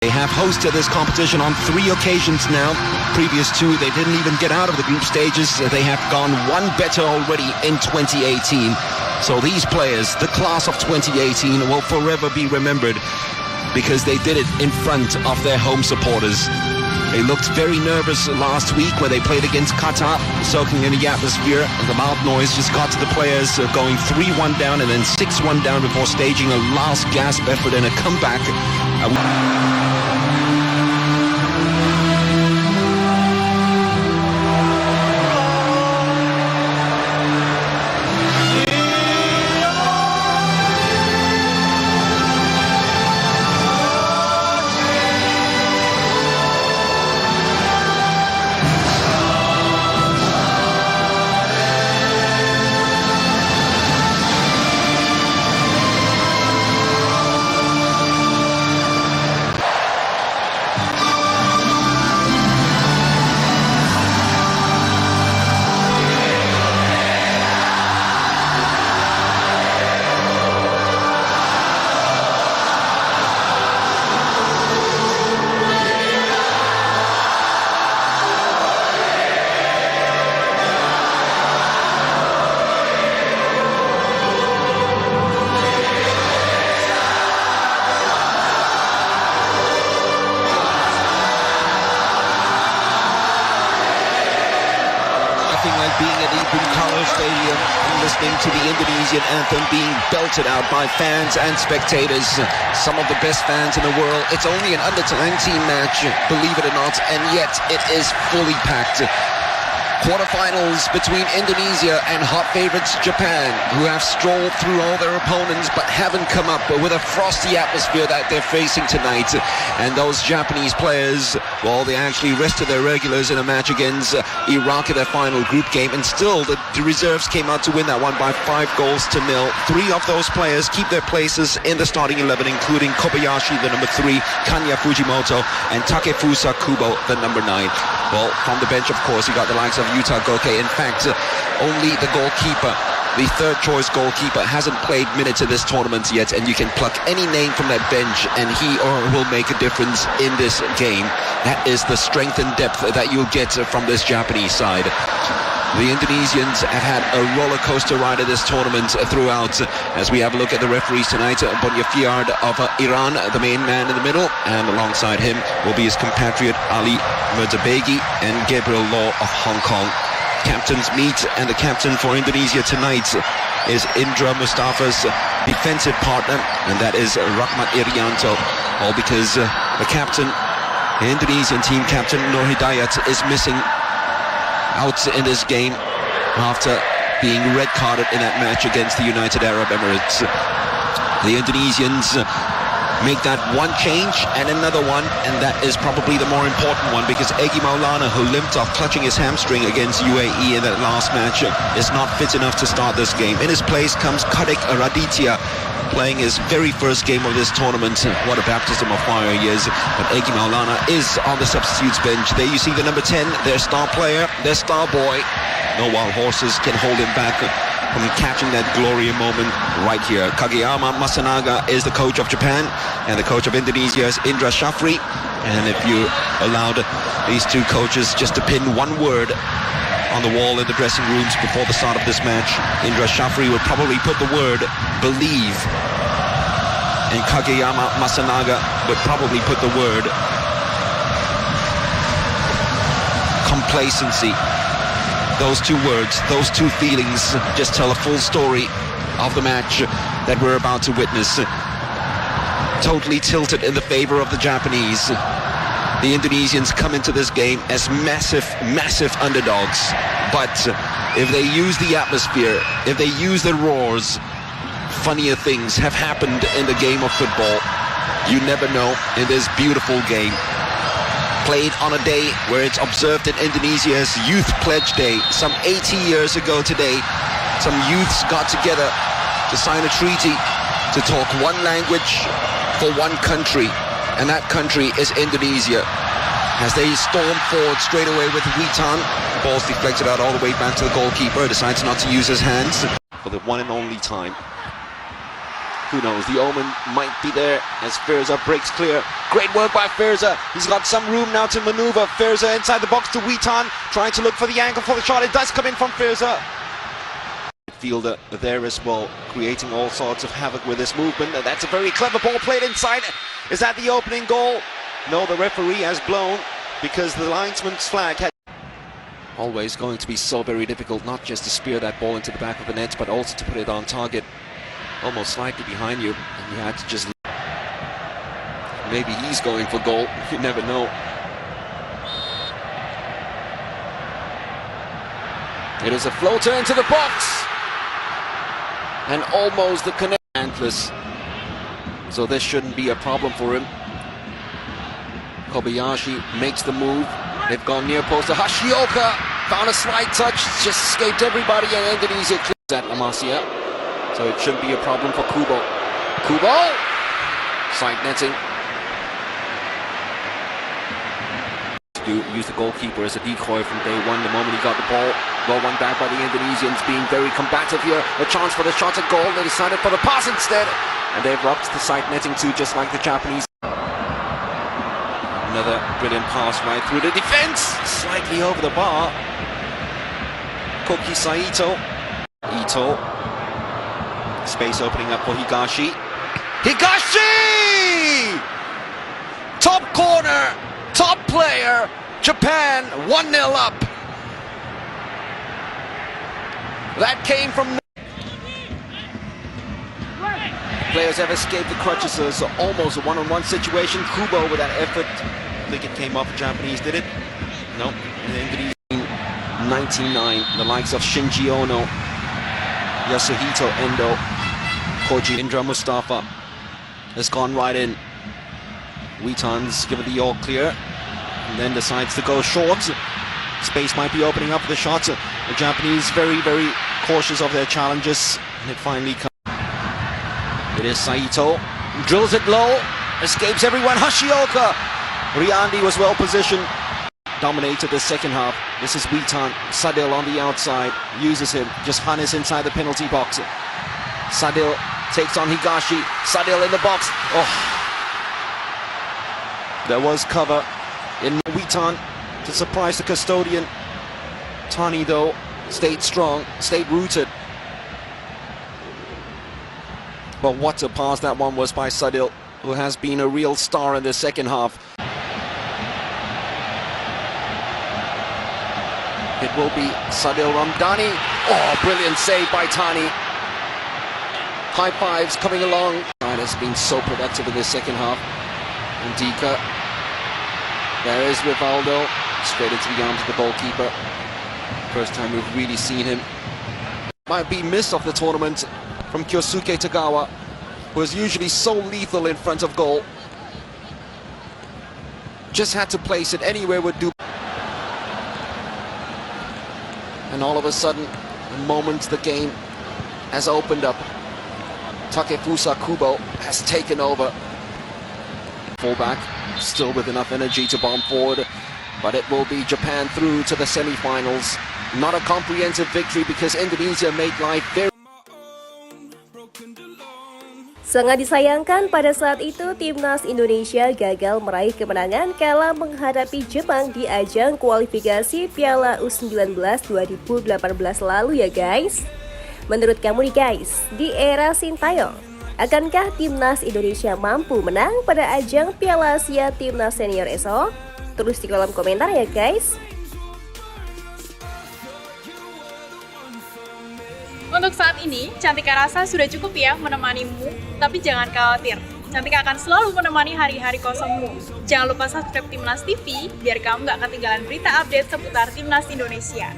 They have hosted this competition on 3 occasions now. Previous 2, they didn't even get out of the group stages. They have gone one better already in 2018. So these players, the class of 2018, will forever be remembered because they did it in front of their home supporters. They looked very nervous last week when they played against Qatar, soaking in the atmosphere. The loud noise just got to the players, going 3-1 down and then 6-1 down before staging a last gasp effort and a comeback. Like being at the Bung Stadium and listening to the Indonesian anthem being belted out by fans and spectators, some of the best fans in the world. It's only an under-19 match, believe it or not, and yet it is fully packed. Quarterfinals between Indonesia and hot favorites Japan, who have strolled through all their opponents but haven't come up with a frosty atmosphere that they're facing tonight. And those Japanese players, well, they actually rested their regulars in a match against Iraq in their final group game, and still the reserves came out to win that one by 5 goals to 0. 3 of those players keep their places in the starting 11, including Kobayashi, the number 3, Kanya Fujimoto, and Takefusa Kubo, the number 9. Well, from the bench, of course, you got the likes of Yuta Goke. In fact, only the goalkeeper, the third-choice goalkeeper, hasn't played minutes in this tournament yet, and you can pluck any name from that bench, and he or her will make a difference in this game. That is the strength and depth that you'll get from this Japanese side. The Indonesians have had a roller coaster ride of this tournament throughout. As we have a look at the referees tonight, Bonyafiard of Iran, the main man in the middle, and alongside him will be his compatriot Ali Mirzabegi and Gabriel Law of Hong Kong. Captains meet, and the captain for Indonesia tonight is Indra Mustafa's defensive partner, and that is Rahmat Irianto. All because the captain, the Indonesian team captain Nur Hidayat, is missing out in this game after being red-carded in that match against the United Arab Emirates. The Indonesians make that one change and another one, and that is probably the more important one, because Egy Maulana, who limped off clutching his hamstring against UAE in that last match, is not fit enough to start this game. In his place comes Kadek Raditya, playing his very first game of this tournament. What a baptism of fire he is. But Egy Maulana is on the substitutes bench. There you see the number 10, their star player, their star boy. No wild horses can hold him back from catching that glory moment right here. Kageyama Masanaga is the coach of Japan, and the coach of Indonesia is Indra Shafri. And if you allowed these two coaches just to pin one word on the wall in the dressing rooms before the start of this match, Indra Shafri would probably put the word believe, and Kageyama Masanaga would probably put the word complacency. Those two words, those two feelings just tell a full story of the match that we're about to witness. Totally tilted in the favor of the Japanese. The Indonesians come into this game as massive, massive underdogs. But if they use the atmosphere, if they use the roars, funnier things have happened in the game of football. You never know in this beautiful game. Played on a day where it's observed in Indonesia's Youth Pledge Day. Some 80 years ago today, some youths got together to sign a treaty to talk one language for one country. And that country is Indonesia. As they storm forward straight away with Witan, the ball's deflected out all the way back to the goalkeeper, decides not to use his hands for the one and only time. Who knows, the omen might be there as Firza breaks clear. Great work by Firza. He's got some room now to maneuver. Firza inside the box to Witan, trying to look for the angle for the shot. It does come in from Firza. Fielder there as well, creating all sorts of havoc with this movement. That's a very clever ball played inside. Is that the opening goal? No, the referee has blown because the linesman's flag had... Always going to be so very difficult, not just to spear that ball into the back of the net, but also to put it on target. Almost slightly behind you, and you had to just... Maybe he's going for goal, you never know. It is a floater into the box! And almost the connect. Antlers. So this shouldn't be a problem for him. Kobayashi makes the move. They've gone near post to Hashioka. Found a slight touch, just escaped everybody, and Indonesia clears at La Masia. So it shouldn't be a problem for Kubo. Kubo! Side netting. Use the goalkeeper as a decoy from day one. The moment he got the ball, well won back by the Indonesians, being very combative here. A chance for the shot at goal. They decided for the pass instead, and they've rocked the side netting too, just like the Japanese. Another brilliant pass right through the defense, slightly over the bar. Koki Saito. Ito. Space opening up for Higashi. Higashi! Top corner, top player. Japan 1-0 up. That came from... Players have escaped the crutches, so almost a one-on-one situation. Kubo with that effort. I think it came off. The Japanese did it. No. And Indonesia 99. The likes of Shinji Ono, Yasuhito Endo, Koji Indra Mustafa has gone right in. Witan's given the all clear, and then decides to go short. Space might be opening up for the shots. The Japanese very, very cautious of their challenges, and it finally comes. It is Saito, drills it low, escapes everyone. Hashioka! Riandi was well positioned, dominated the second half. This is Witan. Sadil on the outside, uses him, just harness inside the penalty box. Sadil takes on Higashi. Sadil in the box. Oh! There was cover in Witan to surprise the custodian. Tani, though, stayed strong, stayed rooted. But what a pass that one was by Sadil, who has been a real star in the second half. It will be Sadil Ramdani. Oh, brilliant save by Tani. High fives coming along. It has been so productive in the second half. Ndika. There is Rivaldo. Straight into the arms of the goalkeeper. First time we've really seen him. Might be miss of the tournament from Kyosuke Tagawa, who is usually so lethal in front of goal. Just had to place it anywhere would do. And all of a sudden, the moment the game has opened up, Takefusa Kubo has taken over. Fullback, still with enough energy to bomb forward, but it will be Japan through to the semi-finals. Not a comprehensive victory because Indonesia made life very... Sangat disayangkan pada saat itu Timnas Indonesia gagal meraih kemenangan kala menghadapi Jepang di ajang kualifikasi Piala U-19 2018 lalu ya guys. Menurut kamu nih guys, di era Sintayong, akankah Timnas Indonesia mampu menang pada ajang Piala Asia Timnas Senior esok? Tulis di kolom komentar ya guys. Untuk saat ini, Cantika rasa sudah cukup ya menemanimu, tapi jangan khawatir. Cantika akan selalu menemani hari-hari kosongmu. Jangan lupa subscribe Timnas TV, biar kamu gak ketinggalan berita update seputar Timnas Indonesia.